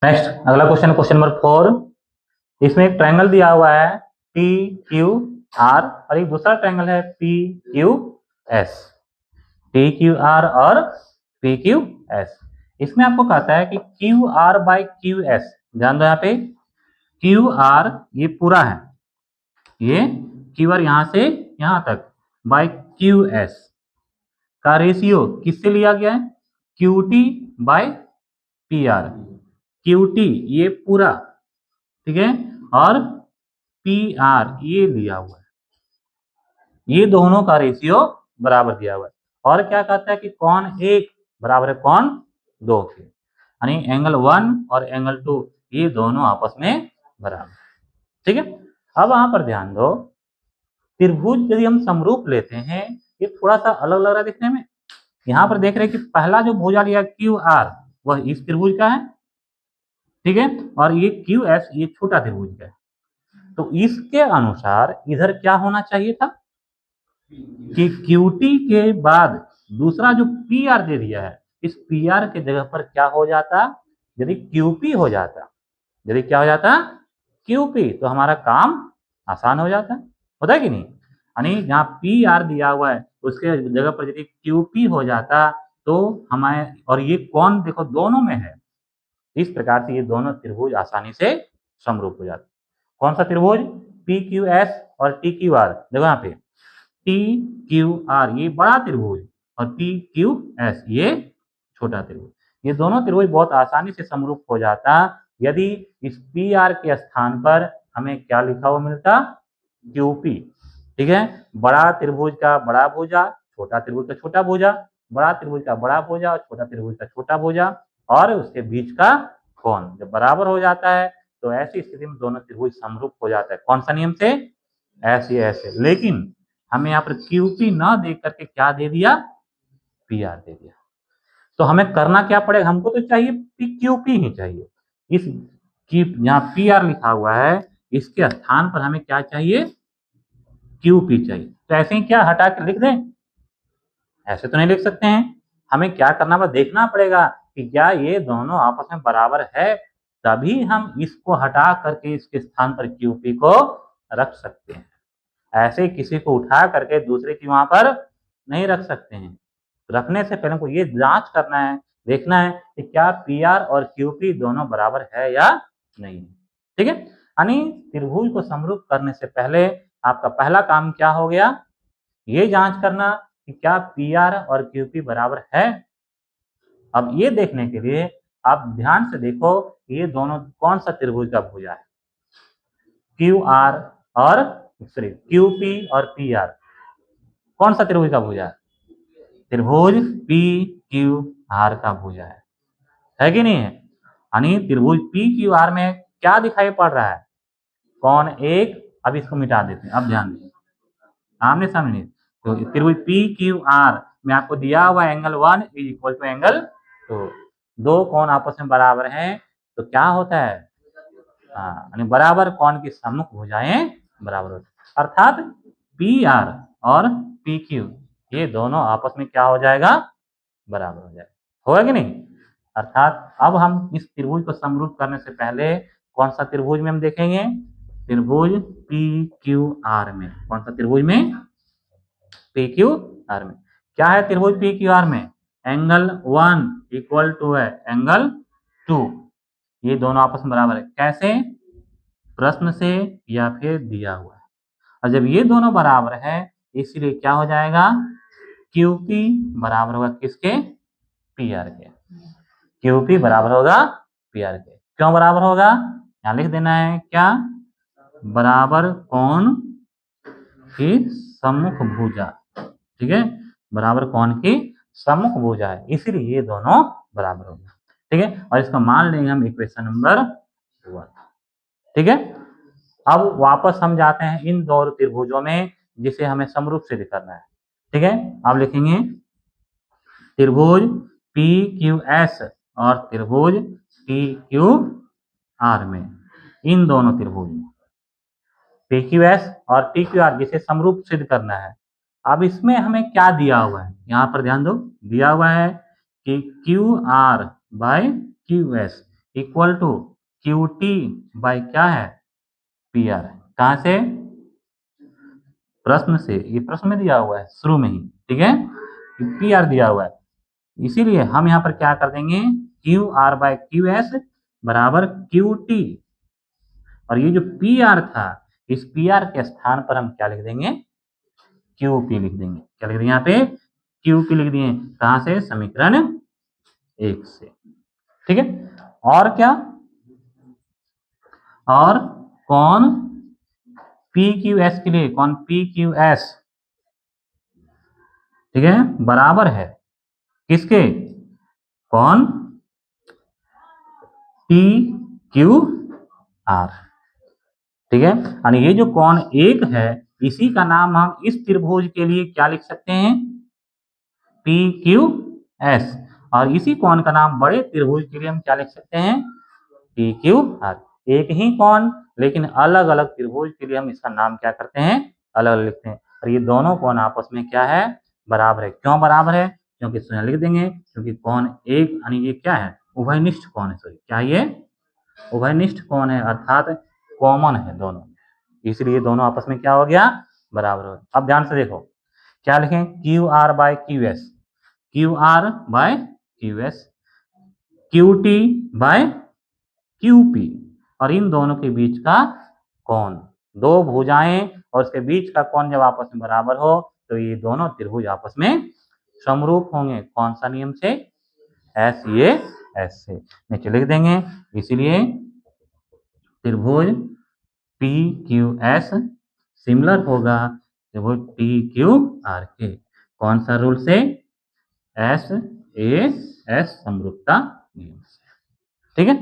Next अगला question, question number 4। इसमें एक ट्रायंगल दिया हुआ है टी क्यू आर और एक दूसरा ट्रायंगल है P Q S. T Q R और पी क्यू एस। इसमें आपको कहता है कि Q R by Q S, ध्यान दो यहाँ पे, क्यू आर ये पूरा है, ये क्यू आर यहां से यहां तक, बाई क्यू एस का रेशियो किससे लिया गया है? Q T by P R. Q T ये पूरा, ठीक है, और पी आर ये लिया हुआ है, ये दोनों का रेशियो बराबर दिया हुआ है। और क्या कहता है कि कौन एक बराबर है कौन दो के, यानी एंगल 1 और एंगल 2 ये दोनों आपस में बराबर, ठीक है। अब वहां पर ध्यान दो, त्रिभुज यदि हम समरूप लेते हैं, ये थोड़ा सा अलग लग रहा है दिखने में। यहाँ पर देख रहे हैं कि पहला जो भुजा लिया क्यू आर वह इस त्रिभुज का है, ठीक है, और ये क्यू एस ये छोटा त्रिभुज का है। तो इसके अनुसार इधर क्या होना चाहिए था कि क्यूटी के बाद दूसरा जो पी आर दे दिया है, इस पी आर के जगह पर क्या हो जाता, यदि क्यूपी हो जाता, यदि क्या हो जाता क्यूपी, तो हमारा काम आसान हो जाता, होता है कि नहीं। यानी जहाँ पी आर दिया हुआ है उसके जगह पर यदि क्यूपी हो जाता तो हमारे, और ये कौन देखो दोनों में है, इस प्रकार से ये दोनों त्रिभुज आसानी से समरूप हो जाते। कौन सा त्रिभुज? पी क्यू एस और टी क्यू आर। देखो यहाँ पे टी क्यू आर ये बड़ा त्रिभुज और पी क्यू एस ये छोटा त्रिभुज, ये दोनों त्रिभुज बहुत आसानी से समरूप हो जाता यदि इस पी आर के स्थान पर हमें क्या लिखा हुआ मिलता, क्यूपी, ठीक है। बड़ा त्रिभुज का बड़ा भुजा, छोटा त्रिभुज का छोटा भुजा, बड़ा त्रिभुज का बड़ा भुजा और छोटा त्रिभुज का छोटा भुजा, और उसके बीच का कोण जब बराबर हो जाता है तो ऐसी स्थिति में दोनों त्रिभुज समरूप हो जाता है। कौन सा नियम से? ऐसे ऐसे। लेकिन हमें यहाँ पर क्यूपी ना देख करके क्या दे दिया, पी आर दे दिया। तो हमें करना क्या पड़ेगा, हमको तो चाहिए क्यूपी ही चाहिए। इस की यहाँ पी आर लिखा हुआ है, इसके स्थान पर हमें क्या चाहिए, क्यूपी चाहिए। तो ऐसे ही क्या हटा के लिख दें? ऐसे तो नहीं लिख सकते हैं, हमें क्या करना पड़ेगा, देखना पड़ेगा कि क्या ये दोनों आपस में बराबर है, तभी हम इसको हटा करके इसके स्थान पर क्यूपी को रख सकते हैं। ऐसे किसी को उठा करके दूसरे की वहां पर नहीं रख सकते हैं। रखने से पहले हमको ये जांच करना है, देखना है कि क्या पी आर और क्यूपी दोनों बराबर है या नहीं, ठीक है। यानी त्रिभुज को समरूप करने से पहले आपका पहला काम क्या हो गया, ये जांच करना कि क्या पी आर और क्यूपी बराबर है। अब ये देखने के लिए आप ध्यान से देखो ये दोनों कौन सा त्रिभुज का भुजा है, क्यू आर और सॉरी क्यूपी और पी आर, कौन सा त्रिभुज का भुजा है? त्रिभुज पी क्यू आर का भुजा है कि नहीं है। यानी त्रिभुज पी क्यू आर में क्या दिखाई पड़ रहा है, कौन एक, अब इसको मिटा देते हैं, अब ध्यान दें, आमने सामने नहीं। तो त्रिभुज पी क्यू आर में आपको दिया हुआ angle 1 is equal to angle 2, दो कोण आपस में बराबर हैं तो क्या होता है, यानी बराबर कोण की सम्मुख भुजाएं बराबर होती है, अर्थात पी आर और पी क्यू ये दोनों आपस में क्या हो जाएगा, बराबर हो जाएगा, होगा कि नहीं। अर्थात अब हम इस त्रिभुज को समरूप करने से पहले कौन सा त्रिभुज में हम देखेंगे, त्रिभुज पी क्यू आर में। कौन सा त्रिभुज में? पी क्यू आर में। क्या है त्रिभुज पी क्यू आर में? एंगल 1 इक्वल टू है एंगल 2, ये दोनों आपस में बराबर है। कैसे? प्रश्न से या फिर दिया हुआ है। और जब ये दोनों बराबर है इसीलिए क्या हो जाएगा, क्यूपी बराबर होगा किसके, पी आर के। क्यूपी बराबर होगा पी आर के। क्यों बराबर होगा, यहाँ लिख देना है क्या, बराबर कोण की सम्मुख भुजा, ठीक है, बराबर कोण की सम्मुख भुजा है, इसीलिए ये दोनों बराबर हो गया, ठीक है। और इसको मान लेंगे हम इक्वेशन नंबर 1, ठीक है। अब वापस हम जाते हैं इन दो त्रिभुजों में जिसे हमें समरूप सिद्ध करना है, ठीक है। अब लिखेंगे त्रिभुज पी क्यू एस और त्रिभुज पी क्यू आर में, इन दोनों त्रिभुज पी क्यू एस और पी क्यू आर जिसे समरूप सिद्ध करना है। अब इसमें हमें क्या दिया हुआ है, यहाँ पर ध्यान दो, दिया हुआ है कि Q R by Q S equal to Q T by क्या है, पी आर। कहाँ से, प्रश्न से, ये प्रश्न में दिया हुआ है शुरू में ही, ठीक है, पी आर दिया हुआ है, इसीलिए हम यहाँ पर क्या कर देंगे, Q R by Q S बराबर क्यू टी, और ये जो पी आर था इस पी आर के स्थान पर हम क्या लिख देंगे, क्यू पी लिख देंगे। क्या लिख देंगे यहाँ पे, क्यू पी लिख दिए। कहाँ से, समीकरण 1 से, ठीक है। और क्या, और कौन पी क्यू एस के लिए, कौन पी क्यू एस, ठीक है, बराबर है किसके, कौन टी क्यू आर, ठीक है। और ये जो कौन एक है इसी का नाम हम इस त्रिभुज के लिए क्या लिख सकते हैं, पी क्यू एस, और इसी कौन का नाम बड़े त्रिभुज के लिए हम क्या लिख सकते हैं, पी क्यू आर। एक ही कौन लेकिन अलग अलग त्रिभुज के लिए हम इसका नाम क्या करते हैं, अलग अलग लिखते हैं। और ये दोनों कौन आपस में क्या है, बराबर है। क्यों बराबर है, क्योंकि इसमें लिख देंगे क्योंकि कौन एक, यानी ये क्या है, उभयनिष्ठ कौन है, सॉरी क्या ये उभयनिष्ठ कौन है, अर्थात कॉमन है दोनों, इसलिए दोनों आपस में क्या हो गया, बराबर हो गया। अब ध्यान से देखो क्या लिखें, Q R by Q S, Q R by Q S, Q T by Q P, और इन दोनों के बीच का कोण, दो भुजाएं और उसके बीच का कोण जब आपस में बराबर हो तो ये दोनों त्रिभुज आपस में समरूप होंगे। कौन सा नियम से, एस, ये एस से, नीचे लिख देंगे। इसीलिए त्रिभुज पी क्यू एस सिमिलर होगा त्रिभुज टी क्यू आर के, कौन सा रूल से, एस ए एस समरूपता नियम से, ठीक है।